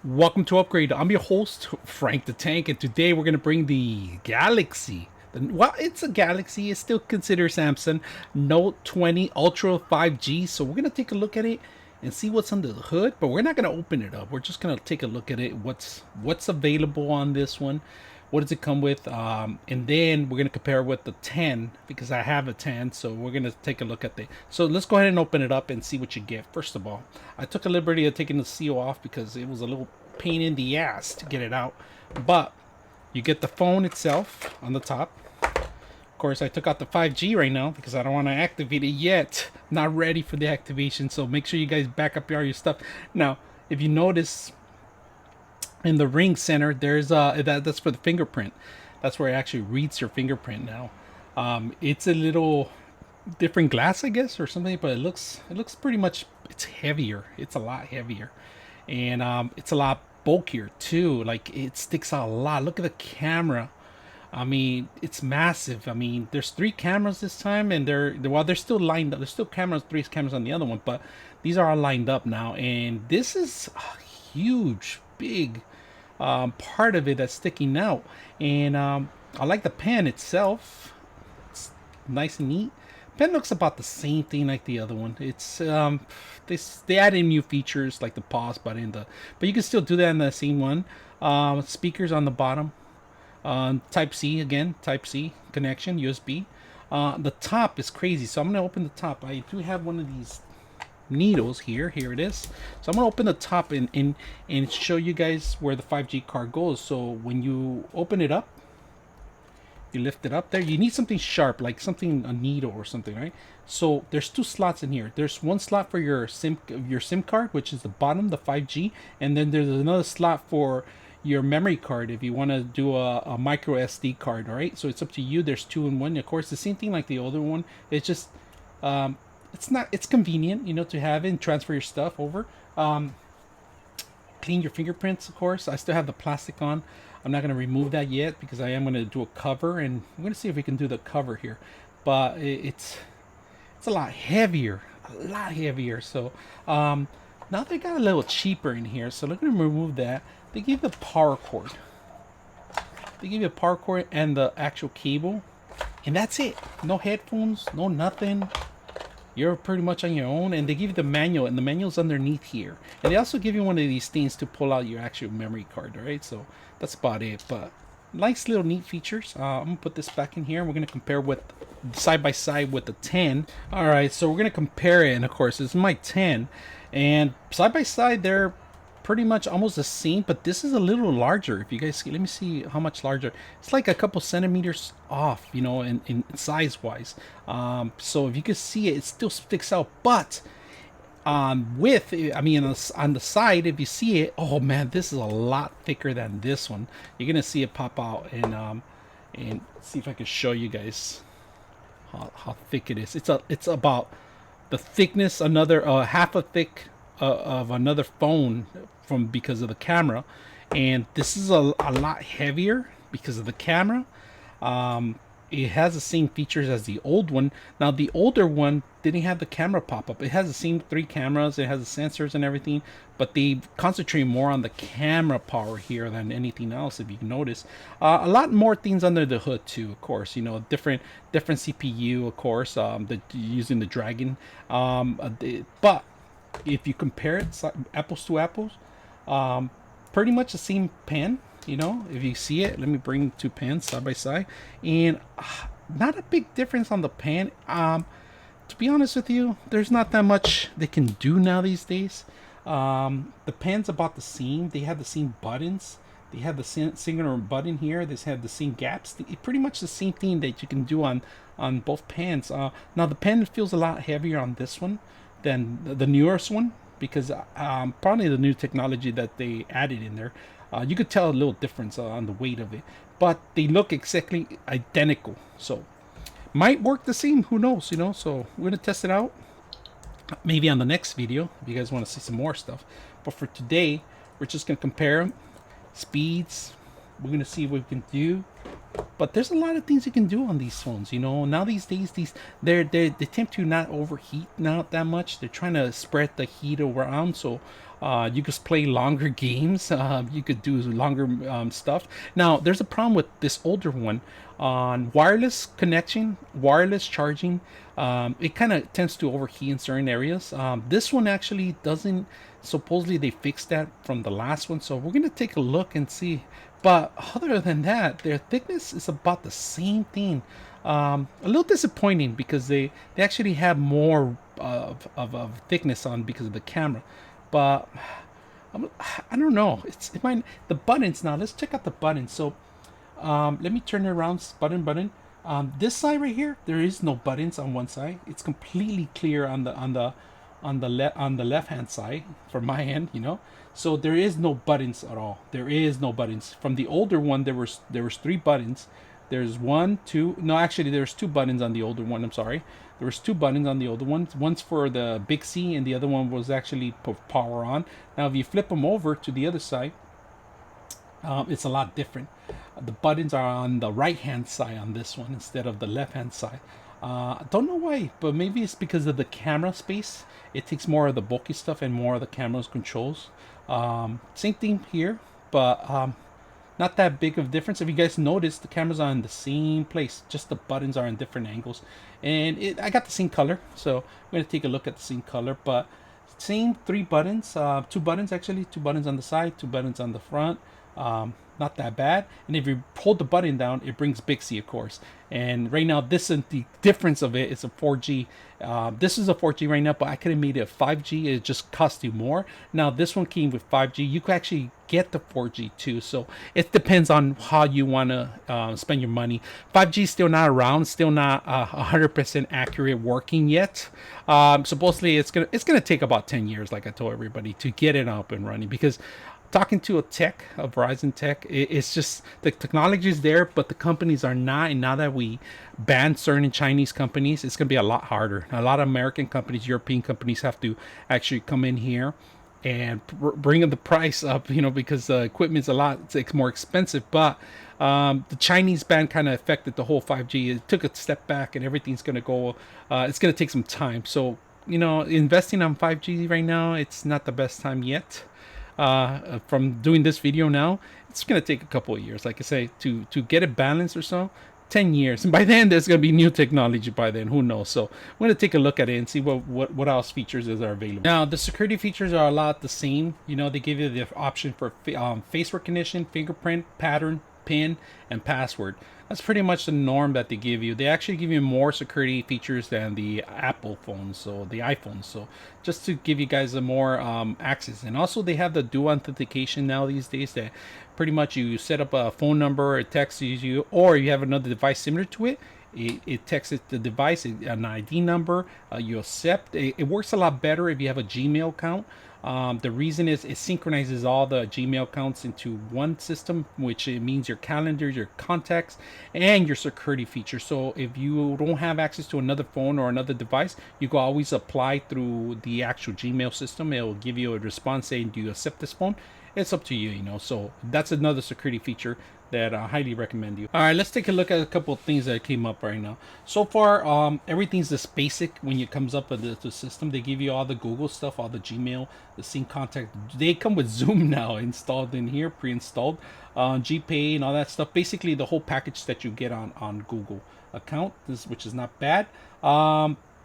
Welcome to Upgrade. I'm your host, Frank the Tank, and today we're going to bring the Galaxy. Well, it's a Galaxy. It's still considered Samsung Note 20 Ultra 5G. So we're going to take a look at it and see what's under the hood, but we're not going to open it up. We're just going to take a look at it, what's available on this one. What does it come with? And then we're going to compare with the 10 because I have a 10. So we're going to take a look at the. So let's go ahead and open it up and see what you get. First of all, I took a liberty of taking the seal off because it was a little pain in the ass to get it out. But you get the phone itself on the top. Of course, I took out the 5G right now because I don't want to activate it yet. Not ready for the activation. So make sure you guys back up all your stuff. Now, if you notice, in the ring center there's that's for the fingerprint. That's where it actually reads your fingerprint now. It's a little different glass, I guess, or something, but it looks pretty much, it's heavier. It's a lot heavier, and it's a lot bulkier too. Like, it sticks out a lot. Look at the camera. I mean, it's massive. I mean, there's three cameras this time, and they're still lined up. There's still three cameras on the other one, but these are all lined up now. And this is a huge, big part of it that's sticking out. And I like the pen itself. It's nice and neat. Pen looks about the same thing like the other one. It's they added new features like the pause button, but you can still do that in the same one. Speakers on the bottom. Type C again, Type C connection, USB. The top is crazy, so I'm gonna open the top. I do have one of these needles here. Here it is. So I'm gonna open the top and show you guys where the 5G card goes. So when you open it up, you lift it up there. You need something sharp, like a needle or something, right? So there's two slots in here. There's one slot for your SIM card, which is the bottom, the 5G, and then there's another slot for your memory card if you want to do a micro SD card. All right, so it's up to you. There's two in one. Of course, the same thing like the other one. It's just it's convenient, to have it and transfer your stuff over. Clean your fingerprints, of course. I still have the plastic on. I'm not going to remove that yet because I am going to do a cover, and I'm going to see if we can do the cover here. But it's a lot heavier, So now they got a little cheaper in here, so they're going to remove that. They give the power cord. They give you a power cord and the actual cable, and that's it. No headphones, no nothing. You're pretty much on your own, and they give you the manual, and the manual's underneath here. And they also give you one of these things to pull out your actual memory card, right? So that's about it. But nice little neat features. I'm gonna put this back in here, and we're gonna compare with side by side with the 10. All right, so we're gonna compare it, and of course, this is my 10, and side by side they're pretty much almost the same, but this is a little larger. If you guys see, let me see how much larger. It's like a couple centimeters off, in size wise. So if you can see it, it still sticks out. But on the side, if you see it, oh man, this is a lot thicker than this one. You're gonna see it pop out, and see if I can show you guys how thick it is. It's about the thickness, another half a thick of another phone because of the camera. And this is a lot heavier because of the camera. It has the same features as the old one. Now the older one didn't have the camera pop-up. It has the same three cameras, it has the sensors and everything, but they concentrate more on the camera power here than anything else, if you can notice. A lot more things under the hood too, of course. Different CPU, of course, using the Dragon. But if you compare it apples to apples, pretty much the same pen. If you see it, let me bring two pens side by side, and not a big difference on the pen. To be honest with you, there's not that much they can do now these days. The pen's about the same. They have the same buttons. They have the singular button here. They have the same gaps. Pretty much the same thing that you can do on both pens. Now the pen feels a lot heavier on this one than the newest one because probably the new technology that they added in there. You could tell a little difference on the weight of it, but they look exactly identical. So might work the same. Who knows? So we're gonna test it out. Maybe on the next video if you guys want to see some more stuff. But for today, we're just gonna compare them, speeds. We're gonna see what we can do. But there's a lot of things you can do on these phones. You know, now these days, they tend to not overheat not that much. They're trying to spread the heat around, so you could play longer games. You could do longer stuff. Now, there's a problem with this older one on wireless connection, wireless charging. It kind of tends to overheat in certain areas. This one actually doesn't. Supposedly they fixed that from the last one, so we're gonna take a look and see. But other than that, their thickness is about the same thing. A little disappointing because they actually have more of thickness on because of the camera, but I don't know. It might the buttons now. Let's check out the buttons. So let me turn it around. Button. This side right here, there is no buttons on one side. It's completely clear on the left hand side from my end, you know. So there is no buttons at all. There is no buttons. From the older one, there was 3 buttons. There's one, two. No, actually, there's 2 buttons on the older one. I'm sorry. There was 2 buttons on the older one. One's for the big C, and the other one was actually power on. Now, if you flip them over to the other side, it's a lot different. The buttons are on the right hand side on this one instead of the left hand side. I don't know why, but maybe it's because of the camera space. It takes more of the bulky stuff and more of the camera's controls. Same thing here, but not that big of a difference. If you guys notice, the cameras are in the same place, just the buttons are in different angles. And I got the same color, so I'm going to take a look at the same color, but same 3 buttons, 2 buttons actually, 2 buttons on the side, 2 buttons on the front. Not that bad. And if you hold the button down, it brings Bixby, of course. And right now, this is the difference of it. It's a 4G. This is a 4G right now, but I could have made it a 5G. It just cost you more. Now, this one came with 5G. You could actually get the 4G too. So it depends on how you want to spend your money. 5G is still not around. Still not 100% accurate working yet. Supposedly, it's gonna take about 10 years, like I told everybody, to get it up and running, because talking to a Verizon tech, it's just the technology is there, but the companies are not. And now that we ban certain Chinese companies, it's going to be a lot harder. A lot of American companies, European companies have to actually come in here and bring the price up, you know, because the equipment's it's more expensive. But the Chinese ban kind of affected the whole 5G. It took a step back, and everything's going to go. It's going to take some time. So, you know, investing on 5G right now, it's not the best time yet. From doing this video now, it's gonna take a couple of years, like I say, to get it balanced or so. 10 years, and by then there's gonna be new technology by then, who knows. So I'm gonna take a look at it and see what else features are available. Now, the security features are a lot the same. You know, they give you the option for face recognition, fingerprint, pattern, pin, and password. That's pretty much the norm that they give you. They actually give you more security features than the Apple phones, so the iPhones. So just to give you guys a more access. And also they have the dual authentication now these days, that pretty much you set up a phone number, it texts you, or you have another device similar to it. It texts the device, an ID number, you accept. It works a lot better if you have a Gmail account. The reason is it synchronizes all the Gmail accounts into one system, which it means your calendar, your contacts, and your security features. So if you don't have access to another phone or another device, you can always apply through the actual Gmail system. It will give you a response saying, do you accept this phone? It's up to you, you know. So that's another security feature that I highly recommend you. All right, let's take a look at a couple of things that came up right now. So far, everything's just basic when it comes up with the system. They give you all the Google stuff, all the Gmail, the sync contact. They come with Zoom now installed in here, pre-installed, GPay and all that stuff. Basically, the whole package that you get on Google account, which is not bad.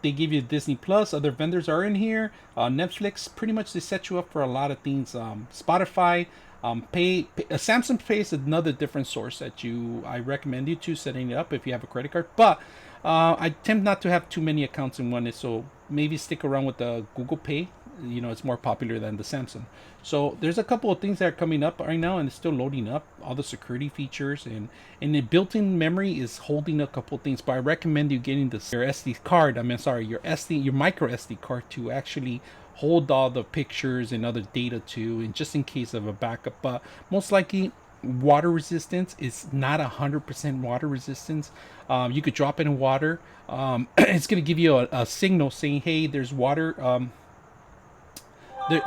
They give you Disney Plus. Other vendors are in here. Netflix. Pretty much they set you up for a lot of things. Spotify. Samsung Pay is another different source that I recommend you to setting it up if you have a credit card. But I tend not to have too many accounts in one, so maybe stick around with the Google Pay. You know, it's more popular than the Samsung. So there's a couple of things that are coming up right now, and it's still loading up all the security features, and the built-in memory is holding a couple of things. But I recommend you getting your SD card. Your micro SD card to actually hold all the pictures and other data too, and just in case of a backup. But most likely water resistance is not 100% water resistance. You could drop it in water. It's going to give you a signal saying, hey, there's water.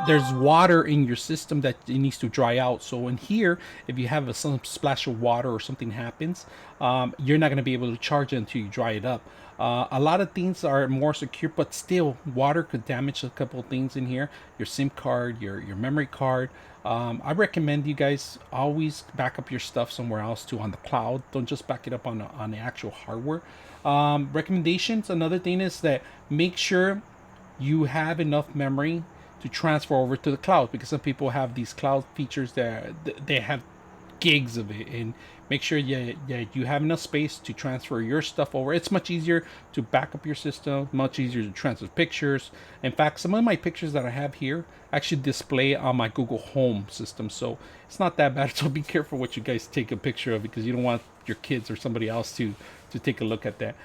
there's water in your system that it needs to dry out. So in here, if you have some splash of water or something happens, you're not going to be able to charge it until you dry it up. A lot of things are more secure, but still, water could damage a couple of things in here. Your SIM card, your memory card. I recommend you guys always back up your stuff somewhere else too, on the cloud. Don't just back it up on the actual hardware. Recommendations. Another thing is that make sure you have enough memory to transfer over to the cloud, because some people have these cloud features that they have gigs of it. And make sure you have enough space to transfer your stuff over. It's much easier to back up your system, much easier to transfer pictures. In fact, some of my pictures that I have here actually display on my Google Home system, so it's not that bad. So be careful what you guys take a picture of, because you don't want your kids or somebody else to take a look at that.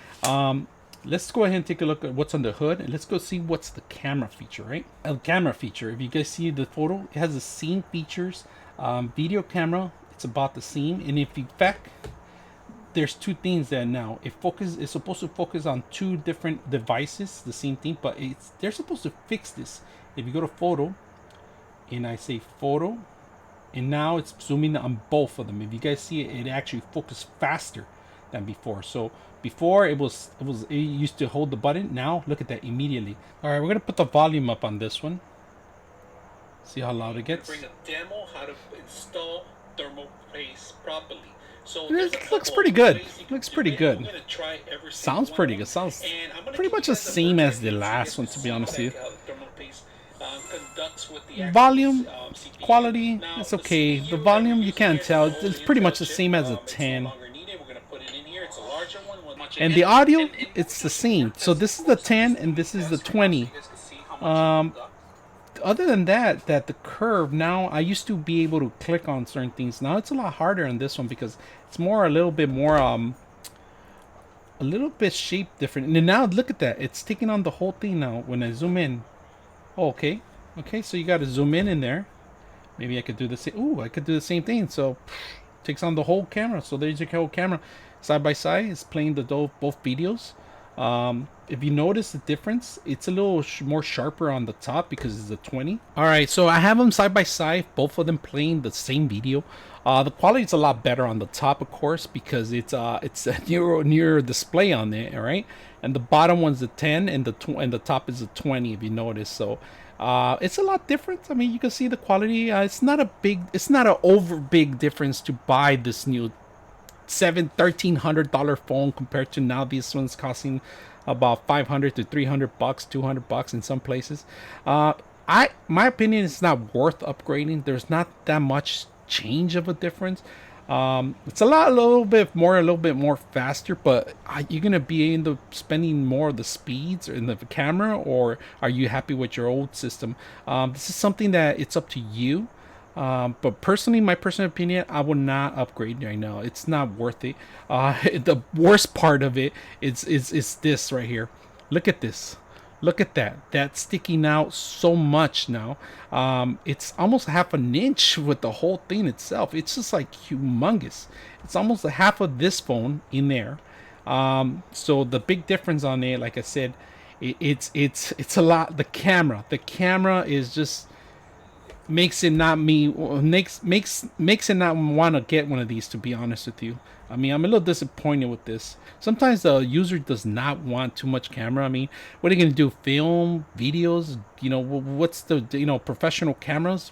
Let's go ahead and take a look at what's on the hood, and let's go see what's the camera feature, right? A camera feature, if you guys see the photo, it has the same features. Video camera, it's about the same. And if in fact, there's two things that now it's supposed to focus on two different devices, the same thing, but they're supposed to fix this. If you go to photo, and I say photo, and now it's zooming on both of them. If you guys see it, it actually focused faster than before. So before it used to hold the button. Now look at that immediately. All right, we're gonna put the volume up on this one. See how loud it gets. Bring a demo how to install ThermoPaste properly. So it looks pretty good. Looks pretty good. Sounds pretty good. Sounds pretty much the same as the last one, to be honest with you. Volume, quality, it's okay. The volume, you can't tell. It's pretty much the same as a 10. And the audio, it's the same. So this is the 10 and this is the 20. Other than that, the curve, now I used to be able to click on certain things. Now it's a lot harder on this one, because it's a little bit more a little bit shaped different. And now look at that, it's taking on the whole thing now when I zoom in. Oh, okay, so you got to zoom in there. Maybe I could do the same. Ooh, I could do the same thing. So takes on the whole camera. So there's your whole camera side by side. It's playing both videos. If you notice the difference, it's a little more sharper on the top because it's a 20. All right, so I have them side by side, both of them playing the same video. The quality is a lot better on the top, of course, because it's a near display on there, all right? And the bottom one's a 10, and the top is a 20, if you notice. So it's a lot different. I mean, you can see the quality. It's not an over big difference to buy this new $1,300 phone compared to now this one's costing about $500 to $300, $200 in some places. My opinion is not worth upgrading. There's not that much change of a difference. It's a little bit more faster, but you're gonna be into spending more of the speeds in the camera, or are you happy with your old system? This is something that it's up to you. But personally, my personal opinion, I would not upgrade right now. It's not worth it. The worst part of it is this right here. Look at this. Look at that. That's sticking out so much now. It's almost half an inch with the whole thing itself. It's just like humongous. It's almost a half of this phone in there. So the big difference on it, like I said, it's a lot. The camera is just makes it not want to get one of these, to be honest with you. I mean, I'm a little disappointed with this. Sometimes the user does not want too much camera. I mean, what are you gonna do? Film videos? You know, what's the professional cameras?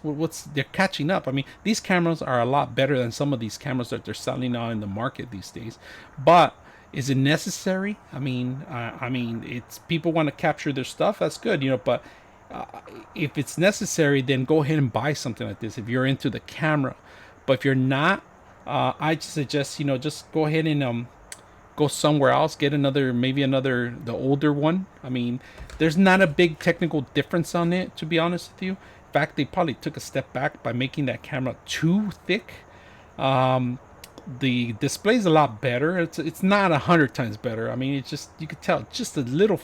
They're catching up. I mean, these cameras are a lot better than some of these cameras that they're selling now in the market these days. But is it necessary? I mean, it's people want to capture their stuff. That's good, but if it's necessary, then go ahead and buy something like this if you're into the camera. But if you're not, I suggest just go ahead and go somewhere else, get the older one. I mean, there's not a big technical difference on it, to be honest with you. In fact, they probably took a step back by making that camera too thick. The display's a lot better. It's not 100 times better. I mean, it's just, you could tell just a little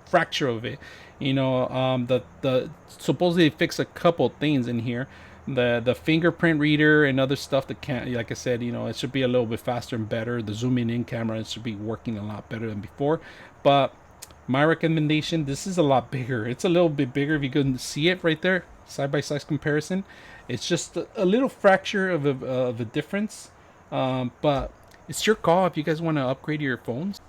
fracture of it. The supposedly fix a couple things in here, the fingerprint reader and other stuff that can't, like I said, it should be a little bit faster and better. The zooming in camera, it should be working a lot better than before. But My recommendation, this is a lot bigger. It's a little bit bigger. If you can see it right there, side by side comparison, it's just a little fracture of a difference. But it's your call if you guys want to upgrade your phones.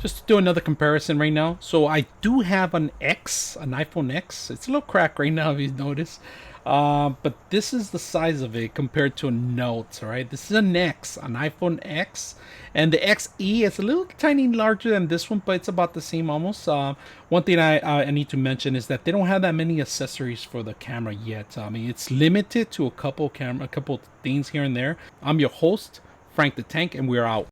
Just to do another comparison right now. So I do have an iPhone X. It's a little cracked right now if you notice. But this is the size of it compared to a Note, all right? This is an iPhone X. And the XE is a little tiny larger than this one, but it's about the same almost. One thing I need to mention is that they don't have that many accessories for the camera yet. I mean, it's limited to a couple things here and there. I'm your host, Frank the Tank, and we're out.